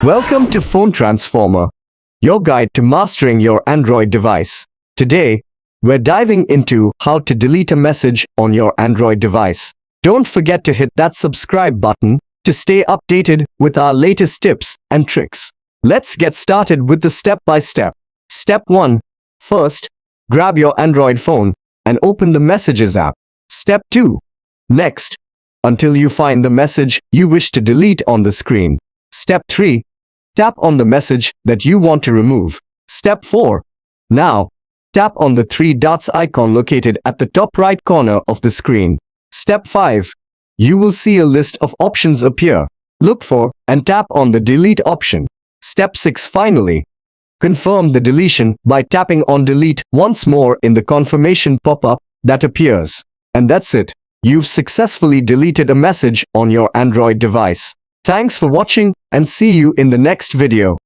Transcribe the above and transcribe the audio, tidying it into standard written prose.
Welcome to Phone Transformer, your guide to mastering your Android device. Today, we're diving into how to delete a message on your Android device. Don't forget to hit that subscribe button to stay updated with our latest tips and tricks. Let's get started with the step-by-step. Step 1. First, grab your Android phone and open the Messages app. Step 2. Next, until you find the message you wish to delete on the screen. Step 3. Tap on the message that you want to remove. Step 4. Now, tap on the three dots icon located at the top right corner of the screen. Step 5. You will see a list of options appear. Look for and tap on the delete option. Step 6. Finally, confirm the deletion by tapping on delete once more in the confirmation pop-up that appears. And that's it. You've successfully deleted a message on your Android device. Thanks for watching and see you in the next video.